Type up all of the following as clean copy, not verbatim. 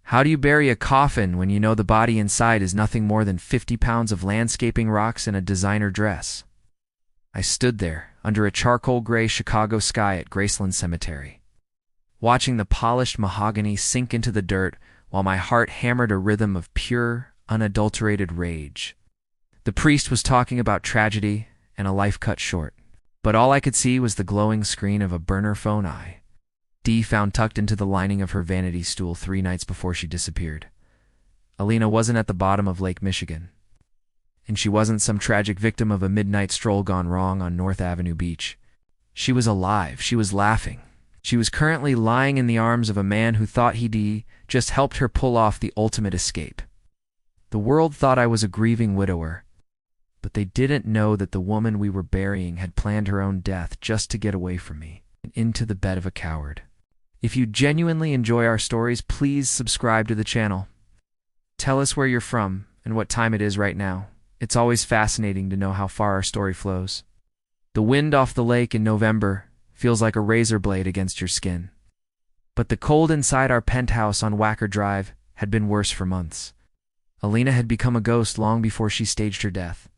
How do you bury a coffin when you know the body inside is nothing more than 50 pounds of landscaping rocks and a designer dress? I stood there, under a charcoal gray Chicago sky at Graceland Cemetery, watching the polished mahogany sink into the dirt while my heart hammered a rhythm of pure, unadulterated rage. The priest was talking about tragedy and a life cut short, but all I could see was the glowing screen of a burner phone Dee found tucked into the lining of her vanity stool 3 nights before she disappeared. Alina wasn't at the bottom of Lake Michigan, and she wasn't some tragic victim of a midnight stroll gone wrong on North Avenue Beach. She was alive. She was laughing. She was currently lying in the arms of a man who thought he'd just helped her pull off the ultimate escape. The world thought I was a grieving widower, but they didn't know that the woman we were burying had planned her own death just to get away from me and into the bed of a coward. If you genuinely enjoy our stories, please subscribe to the channel. Tell us where you're from and what time it is right now. It's always fascinating to know how far our story flows. The wind off the lake in November feels like a razor blade against your skin. But the cold inside our penthouse on Wacker Drive had been worse for months. Alina had become a ghost long before she staged her death.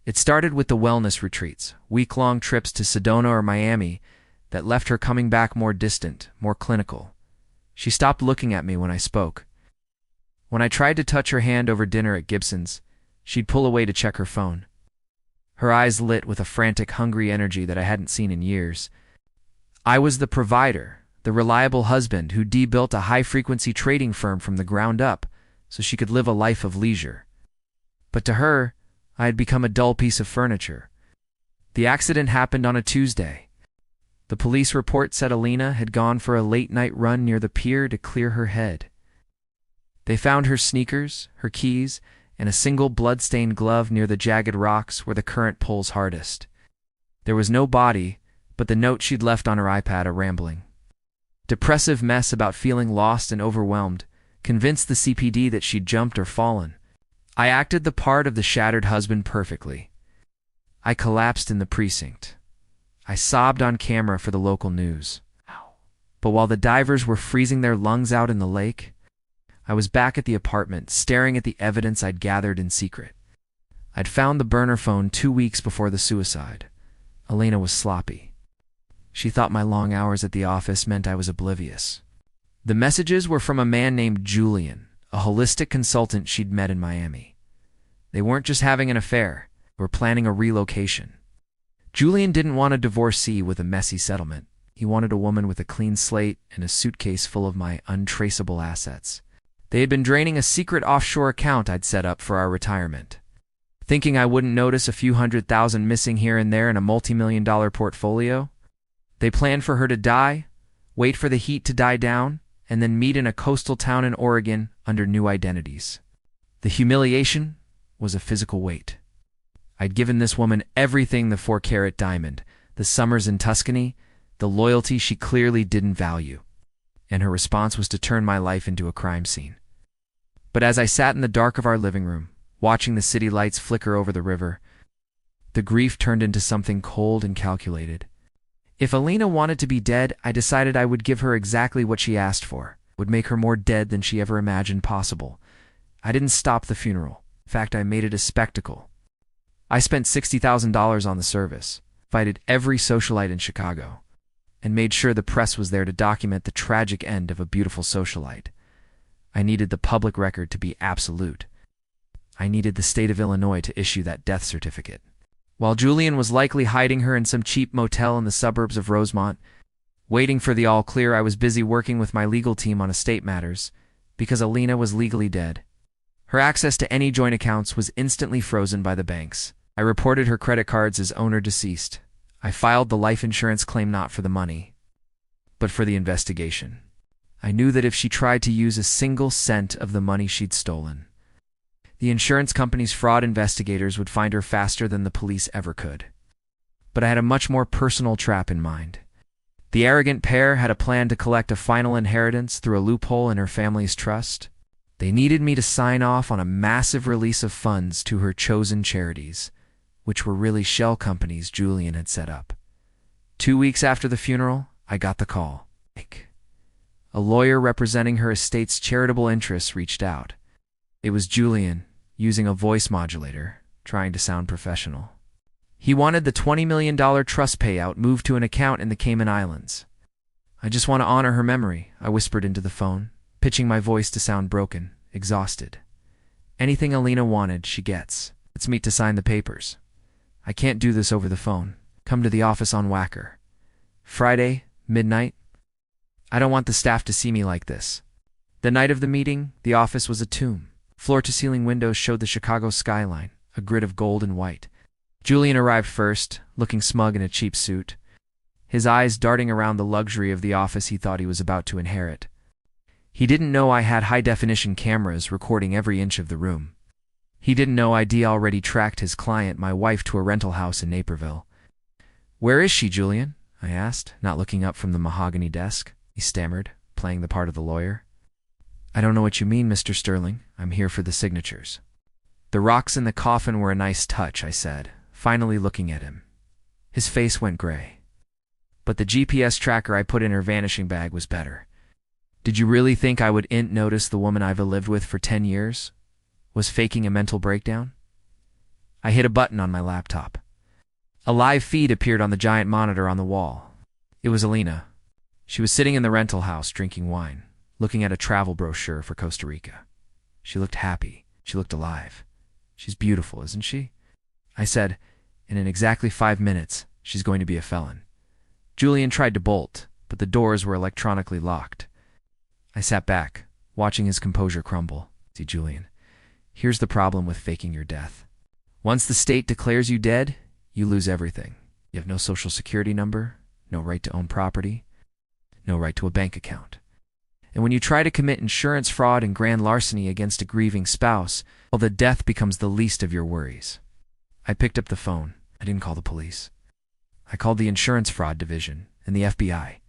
It started with the wellness retreats, week-long trips to Sedona or Miami, that left her coming back more distant, more clinical. She stopped looking at me when I spoke. When I tried to touch her hand over dinner at Gibson's, she'd pull away to check her phone. Her eyes lit with a frantic, hungry energy that I hadn't seen in years. I was the provider, the reliable husband who built a high-frequency trading firm from the ground up so she could live a life of leisure. But to her, I had become a dull piece of furniture. The accident happened on a Tuesday. The police report said Alina had gone for a late-night run near the pier to clear her head. They found her sneakers, her keys, and a single blood-stained glove near the jagged rocks where the current pulls hardest. There was no body, but the note she'd left on her iPad, a rambling, depressive mess about feeling lost and overwhelmed, convinced the CPD that she'd jumped or fallen. I acted the part of the shattered husband perfectly. I collapsed in the precinct. I sobbed on camera for the local news. But while the divers were freezing their lungs out in the lake, I was back at the apartment, staring at the evidence I'd gathered in secret. I'd found the burner phone 2 weeks before the suicide. Alina was sloppy. She thought my long hours at the office meant I was oblivious. The messages were from a man named Julian, a holistic consultant she'd met in Miami. They weren't just having an affair, they were planning a relocation. Julian didn't want a divorcee with a messy settlement. He wanted a woman with a clean slate and a suitcase full of my untraceable assets. They had been draining a secret offshore account I'd set up for our retirement. Thinking I wouldn't notice a few $100,000 missing here and there in a multi-million-dollar portfolio, they planned for her to die, wait for the heat to die down, and then meet in a coastal town in Oregon under new identities. The humiliation was a physical weight. I'd given this woman everything: the 4-carat diamond, the summers in Tuscany, the loyalty she clearly didn't value. And her response was to turn my life into a crime scene. But as I sat in the dark of our living room, watching the city lights flicker over the river, the grief turned into something cold and calculated. If Alina wanted to be dead, I decided I would give her exactly what she asked for, would make her more dead than she ever imagined possible. I didn't stop the funeral. In fact, I made it a spectacle. I spent $60,000 on the service, invited every socialite in Chicago, and made sure the press was there to document the tragic end of a beautiful socialite. I needed the public record to be absolute. I needed the state of Illinois to issue that death certificate. While Julian was likely hiding her in some cheap motel in the suburbs of Rosemont, waiting for the all clear, I was busy working with my legal team on estate matters, because Alina was legally dead. Her access to any joint accounts was instantly frozen by the banks. I reported her credit cards as owner deceased. I filed the life insurance claim not for the money, but for the investigation. I knew that if she tried to use a single cent of the money she'd stolen, the insurance company's fraud investigators would find her faster than the police ever could. But I had a much more personal trap in mind. The arrogant pair had a plan to collect a final inheritance through a loophole in her family's trust. They needed me to sign off on a massive release of funds to her chosen charities, which were really shell companies Julian had set up. 2 weeks after the funeral, I got the call. A lawyer representing her estate's charitable interests reached out. It was Julian, using a voice modulator, trying to sound professional. He wanted the $20 million trust payout moved to an account in the Cayman Islands. I just want to honor her memory, I whispered into the phone, pitching my voice to sound broken, exhausted. Anything Alina wanted, she gets. Let's meet to sign the papers. I can't do this over the phone. Come to the office on Whacker. Friday, midnight. I don't want the staff to see me like this. The night of the meeting, the office was a tomb. Floor-to-ceiling windows showed the Chicago skyline, a grid of gold and white. Julian arrived first, looking smug in a cheap suit, his eyes darting around the luxury of the office he thought he was about to inherit. He didn't know I had high-definition cameras recording every inch of the room. He didn't know I'd already tracked his client, my wife, to a rental house in Naperville. "Where is she, Julian?" I asked, not looking up from the mahogany desk. He stammered, playing the part of the lawyer. "I don't know what you mean, Mr. Sterling. I'm here for the signatures." "The rocks in the coffin were a nice touch," I said, finally looking at him. His face went gray. "But the GPS tracker I put in her vanishing bag was better. Did you really think I would notice the woman I've lived with for 10 years? Was faking a mental breakdown?" I hit a button on my laptop. A live feed appeared on the giant monitor on the wall. It was Alina. She was sitting in the rental house drinking wine, looking at a travel brochure for Costa Rica. She looked happy. She looked alive. "She's beautiful, isn't she?" I said, "And in exactly 5 minutes, she's going to be a felon." Julian tried to bolt, but the doors were electronically locked. I sat back, watching his composure crumble. "See, Julian, here's the problem with faking your death. Once the state declares you dead, you lose everything. You have no social security number, no right to own property, no right to a bank account. And when you try to commit insurance fraud and grand larceny against a grieving spouse, well, the death becomes the least of your worries." I picked up the phone. I didn't call the police. I called the insurance fraud division and the FBI.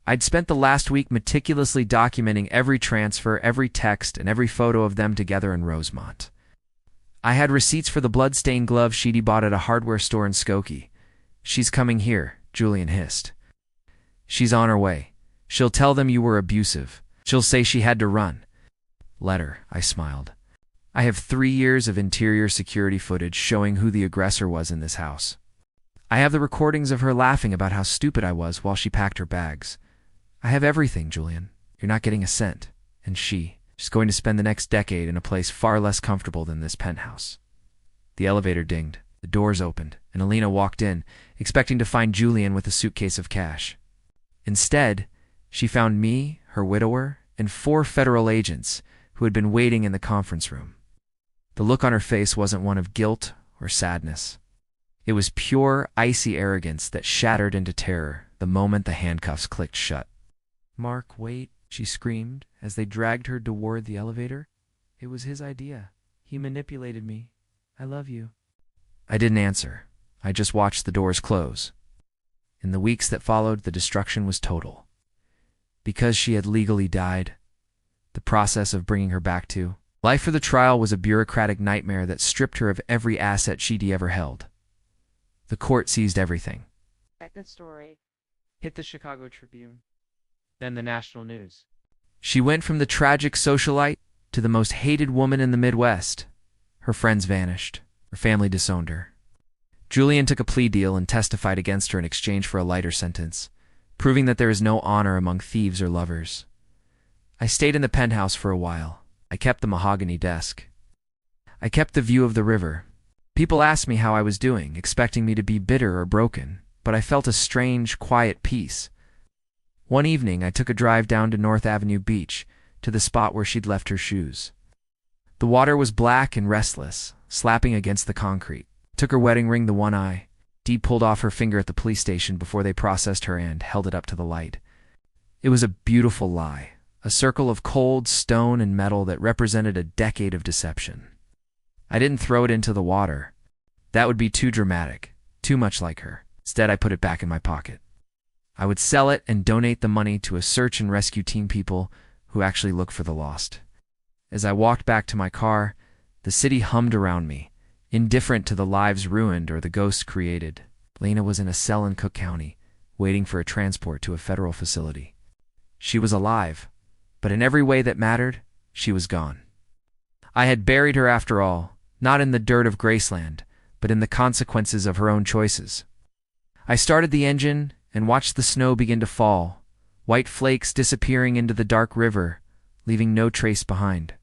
I'd spent the last week meticulously documenting every transfer, every text, and every photo of them together in Rosemont. I had receipts for the blood-stained glove she'd bought at a hardware store in Skokie. "She's coming here," Julian hissed. "She's on her way. She'll tell them you were abusive. She'll say she had to run." "Let her," I smiled. "I have 3 years of interior security footage showing who the aggressor was in this house. I have the recordings of her laughing about how stupid I was while she packed her bags. I have everything, Julian. You're not getting a cent. And she's going to spend the next decade in a place far less comfortable than this penthouse." The elevator dinged, the doors opened, and Alina walked in, expecting to find Julian with a suitcase of cash. Instead, she found me, her widower, and 4 federal agents who had been waiting in the conference room. The look on her face wasn't one of guilt or sadness. It was pure, icy arrogance that shattered into terror the moment the handcuffs clicked shut. "Mark, wait," she screamed as they dragged her toward the elevator. "It was his idea. He manipulated me. I love you." I didn't answer. I just watched the doors close. In the weeks that followed, the destruction was total. Because she had legally died, the process of bringing her back to life for the trial was a bureaucratic nightmare that stripped her of every asset she'd ever held. The court seized everything. The story hit the Chicago Tribune, then the national news. She went from the tragic socialite to the most hated woman in the Midwest. Her friends vanished. Her family disowned her. Julian took a plea deal and testified against her in exchange for a lighter sentence, proving that there is no honor among thieves or lovers. I stayed in the penthouse for a while. I kept the mahogany desk. I kept the view of the river. People asked me how I was doing, expecting me to be bitter or broken, but I felt a strange, quiet peace. One evening, I took a drive down to North Avenue Beach, to the spot where she'd left her shoes. The water was black and restless, slapping against the concrete. Took her wedding ring to one eye. Dee pulled off her finger at the police station before they processed her and held it up to the light. It was a beautiful lie, a circle of cold stone and metal that represented a decade of deception. I didn't throw it into the water. That would be too dramatic, too much like her. Instead, I put it back in my pocket. I would sell it and donate the money to a search and rescue team, people who actually look for the lost. As I walked back to my car, the city hummed around me, indifferent to the lives ruined or the ghosts created. Lena was in a cell in Cook County, waiting for a transport to a federal facility. She was alive, but in every way that mattered, she was gone. I had buried her after all, not in the dirt of Graceland, but in the consequences of her own choices. I started the engine and watched the snow begin to fall, white flakes disappearing into the dark river, leaving no trace behind.